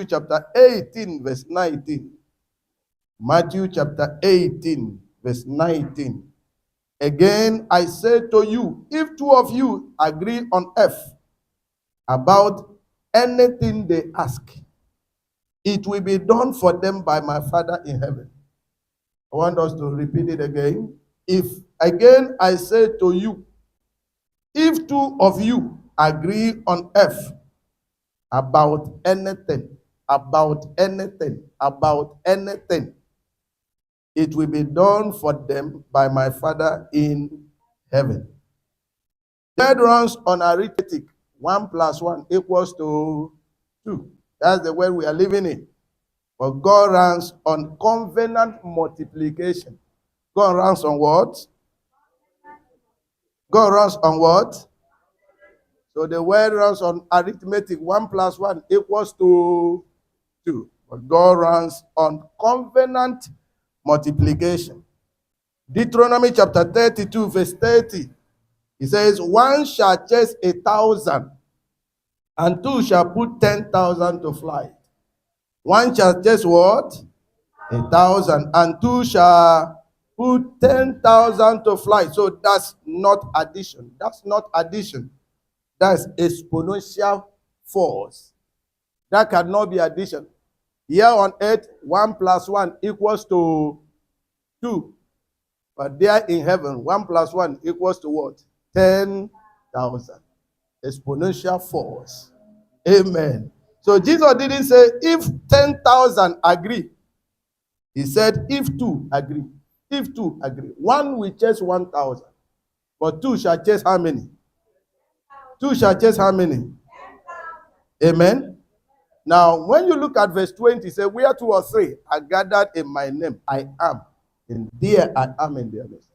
Matthew chapter 18, verse 19. Matthew chapter 18, verse 19. Again, I say to you, if two of you agree on earth about anything they ask, it will be done for them by my Father in heaven. I want us to repeat it again. If again I say to you, if two of you agree on earth about anything, it will be done for them by my Father in heaven. The word runs on arithmetic. 1 plus 1 equals to 2. That's the word we are living in. But God runs on covenant multiplication. God runs on what? God runs on what? So the word runs on arithmetic. 1 plus 1 equals to 2. But God runs on covenant multiplication. Deuteronomy chapter 32, verse 30. He says, one shall chase 1,000, and two shall put 10,000 to flight. One shall chase what? 1,000, and two shall put 10,000 to flight. So that's not addition. That's not addition. That's exponential force. That cannot be addition. Here on earth, 1 plus 1 equals to 2. But there in heaven, 1 plus 1 equals to what? 10,000. Exponential force. Amen. So Jesus didn't say if 10,000 agree. He said if two agree. If two agree. One will chase 1,000. But two shall chase how many? Two shall chase how many? Amen. Now, when you look at verse 20, it says, where two or three are gathered in my name, I am. And there I am in their midst.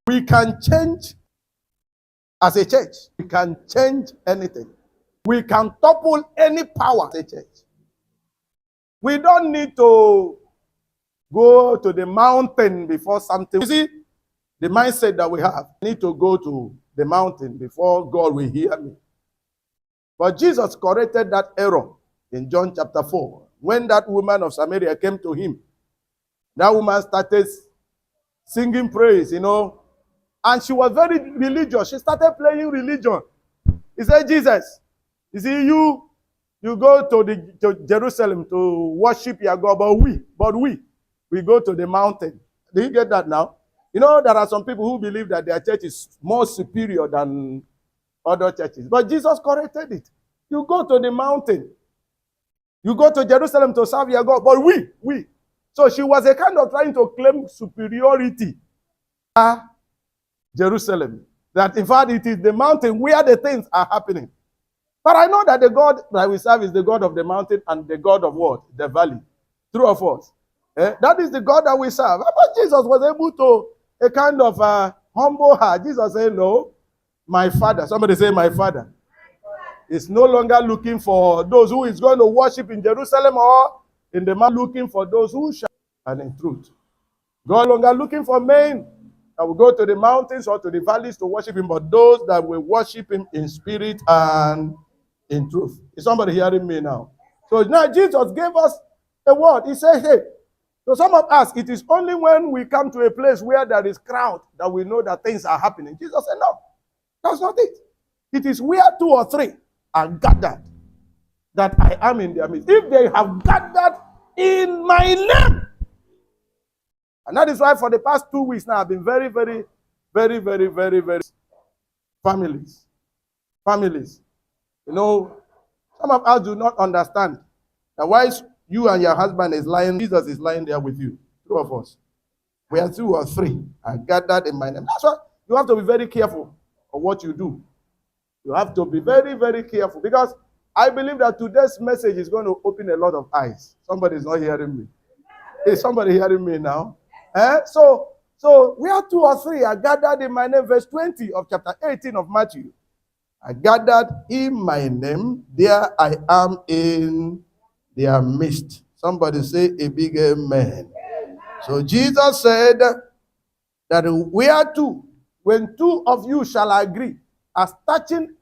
We can change as a church. We can change anything. We can topple any power as a church. We don't need to go to the mountain before something. You see, the mindset that we have, I need to go to the mountain before God will hear me. But Jesus corrected that error in John chapter 4. When that woman of Samaria came to him, that woman started singing praise, and she was very religious. She started playing religion. He said, Jesus, you see, you go to Jerusalem to worship your God, but we go to the mountain. Do you get that now? There are some people who believe that their church is more superior than other churches. But Jesus corrected it. You go to the mountain. You go to Jerusalem to serve your God, but we. So she was a kind of trying to claim superiority. Jerusalem. That in fact it is the mountain where the things are happening. But I know that the God that we serve is the God of the mountain and the God of what? The valley. True or false? That is the God that we serve. But Jesus was able to a kind of humble her. Jesus said, no, my Father. Somebody say, my Father. Is no longer looking for those who is going to worship in Jerusalem or in the mountain, looking for those who shall and in truth. God no longer looking for men that will go to the mountains or to the valleys to worship him, but those that will worship him in spirit and in truth. Is somebody hearing me now? So now Jesus gave us a word. He said, hey, so some of us, it is only when we come to a place where there is crowd that we know that things are happening. Jesus said, no, that's not it. It is where two or three are gathered that I am in their midst. If they have gathered in my name. And that is why for the past 2 weeks now, I've been very, very, very, very, very, very families. Some of us do not understand that while you and your husband is lying, Jesus is lying there with you. Two of us. We are 2 or 3 are gathered in my name. That's why you have to be very careful of what you do. You have to be very, very careful, because I believe that today's message is going to open a lot of eyes. Somebody is not hearing me. Is somebody hearing me now? So where 2 or 3 are gathered in my name, verse 20 of chapter 18 of Matthew. I gathered in my name, there I am in their midst. Somebody say a big amen. So Jesus said that when 2 of you shall agree, as touching